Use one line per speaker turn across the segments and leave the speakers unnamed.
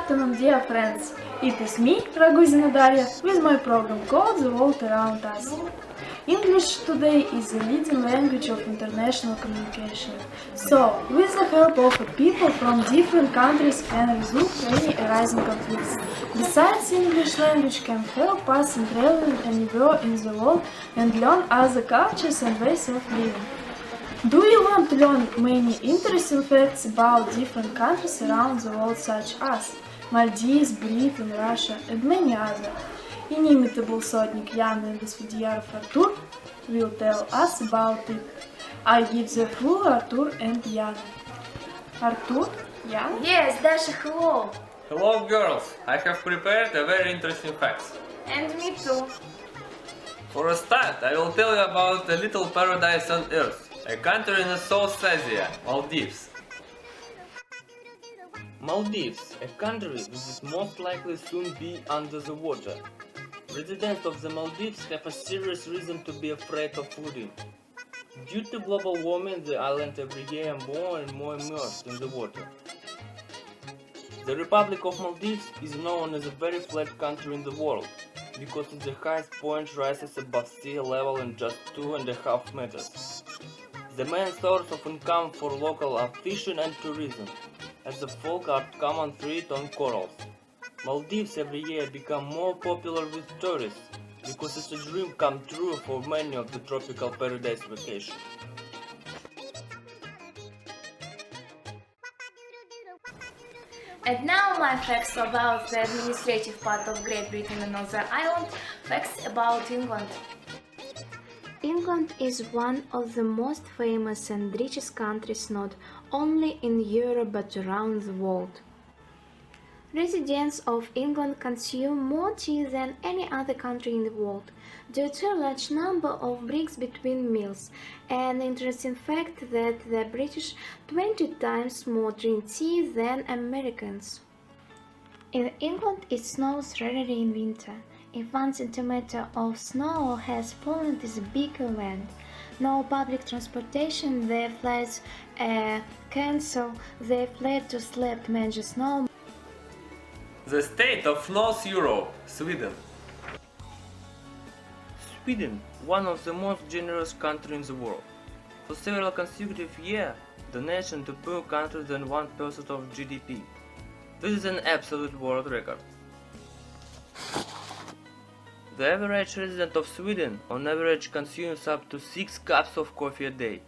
afternoon, dear friends. It is me, Raguzina Daria, with my program called The World Around Us. English today is the leading language of international communication. So, with the help of people from different countries can resolve any arising conflicts. Besides, English language can help us in traveling anywhere in the world and learn other cultures and ways of living. Do you want to learn many interesting facts about different countries around the world such as Maldives, Britain, Russia and many others? Inimitable sotnik Jan and Gospodiarov Artur will tell us about it. I give the floor Artur and Jan. Artur? Jan?
Yes, Dasha, hello.
Hello girls, I have prepared a very interesting facts.
And me too.
For a start, I will tell you about a little paradise on earth, a country in South Asia, Maldives.
Maldives, a country which is most likely soon be under the water. Residents of the Maldives have a serious reason to be afraid of flooding. Due to global warming, the island every year more and more immersed in the water. The Republic of Maldives is known as a very flat country in the world, because the highest point rises above sea level in just 2.5 meters. The main source of income for local are fishing and tourism, as the folk are common feed on corals. Maldives every year become more popular with tourists, because it's a dream come true for many of the tropical paradise vacation.
And now my facts about the administrative part of Great Britain and Northern Ireland, facts about England.
England is one of the most famous and richest countries not only in Europe but around the world. Residents of England consume more tea than any other country in the world, due to a large number of breaks between meals. An interesting fact that the British 20 times more drink tea than Americans. In England it snows rarely in winter. If 1 centimeter of snow has fallen, it is a big event. No public transportation, their flights cancelled, their flight to sleep major snow.
The state of North Europe, Sweden.
Sweden, one of the most generous countries in the world. For several consecutive years, the nation to poor countries than 1% of GDP. This is an absolute world record. The average resident of Sweden on average consumes up to 6 cups of coffee a day.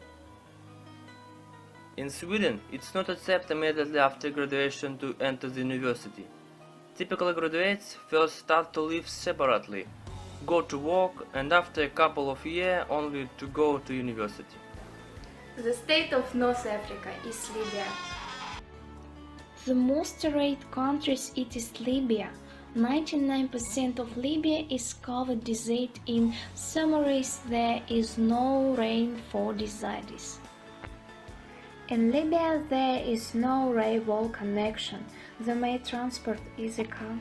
In Sweden, it's not accepted immediately after graduation to enter the university. Typical graduates first start to live separately, go to work, and after a couple of years only to go to university.
The state of North Africa is Libya.
The most arid country it is Libya. 99% of Libya is covered desert. In summers there is no rain for deserts. In Libya there is no railway connection. The main transport is a car.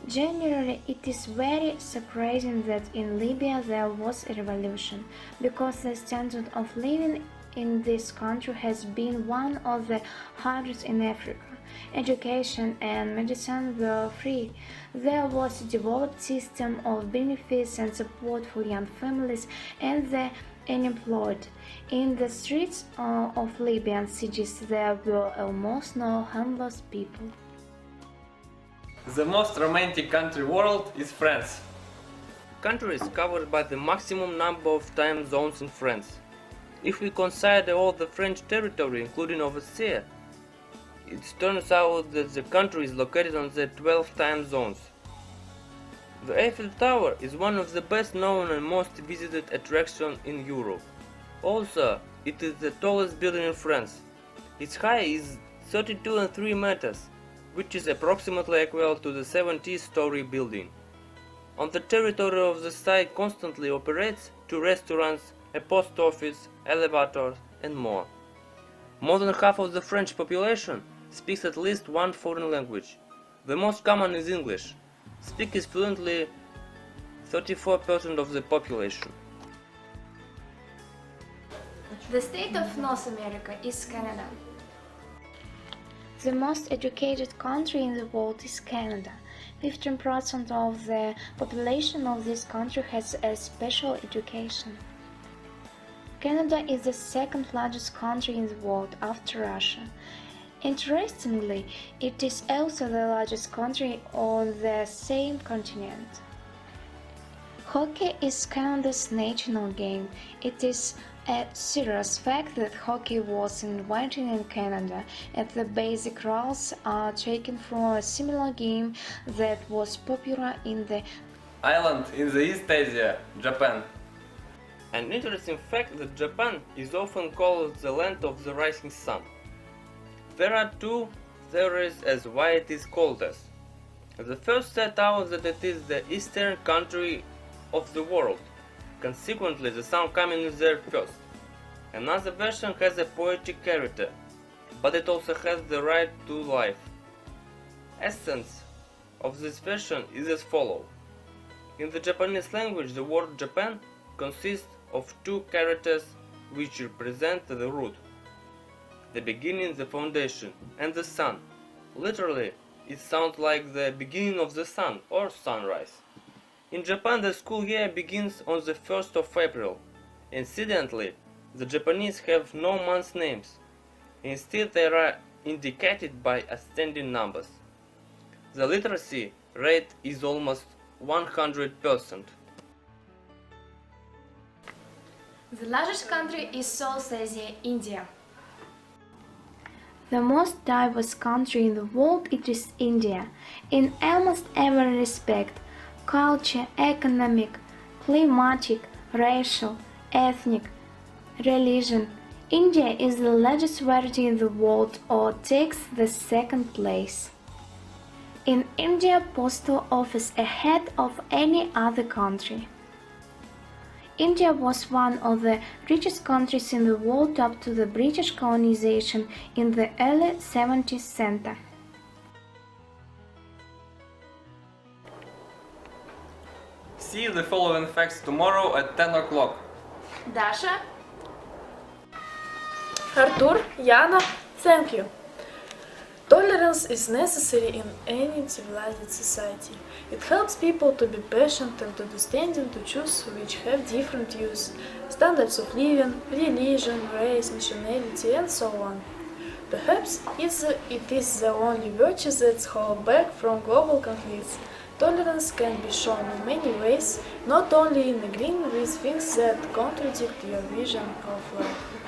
Generally, it is very surprising that in Libya there was a revolution, because the standard of living in this country has been one of the hardest in Africa. Education and medicine were free. There was a developed system of benefits and support for young families and the unemployed. In the streets of Libyan cities there were almost no homeless people.
The most romantic country in the world is France.
The country is covered by the maximum number of time zones in France. If we consider all the French territory, including overseas, it turns out that the country is located on the 12 time zones. The Eiffel Tower is one of the best known and most visited attractions in Europe. Also, it is the tallest building in France. Its height is 32.3 meters, which is approximately equal to the 70-story building. On the territory of the site constantly operates 2 restaurants, a post office, elevators, and more. More than half of the French population speaks at least one foreign language. The most common is English. Speaks fluently 34% of the population.
The state of North America is Canada.
The most educated country in the world is Canada. 15% of the population of this country has a special education. Canada is the second largest country in the world after Russia. Interestingly, it is also the largest country on the same continent. Hockey is Canada's national game. It is a serious fact that hockey was invented in Canada, and the basic rules are taken from a similar game that was popular in the
Island in the East Asia, Japan.
An interesting fact that Japan is often called the land of the rising sun. There are two theories as why it is called as. The first set out that it is the eastern country of the world, consequently the sun coming there first. Another version has a poetic character, but it also has the right to life. Essence of this version is as follows. In the Japanese language, the word Japan consists of two characters which represent the root, the beginning, the foundation, and the sun. Literally, it sounds like the beginning of the sun or sunrise. In Japan, the school year begins on the 1st of April. Incidentally, the Japanese have no month names. Instead, they are indicated by ascending numbers. The literacy rate is almost 100%.
The largest country is South Asia, India.
The most diverse country in the world it is India. In almost every respect, culture, economic, climatic, racial, ethnic, religion, India is the largest variety in the world or takes the second place. In India, postal office ahead of any other country. India was one of the richest countries in the world up to the British colonization in the early 17th century.
See the following facts tomorrow at 10 o'clock.
Dasha,
Artur, Yana, thank you. Tolerance is necessary in any civilized society. It helps people to be patient and understanding to choose which have different views, standards of living, religion, race, nationality, and so on. Perhaps it is the only virtue that holds back from global conflicts. Tolerance can be shown in many ways, not only in agreeing with things that contradict your vision of life.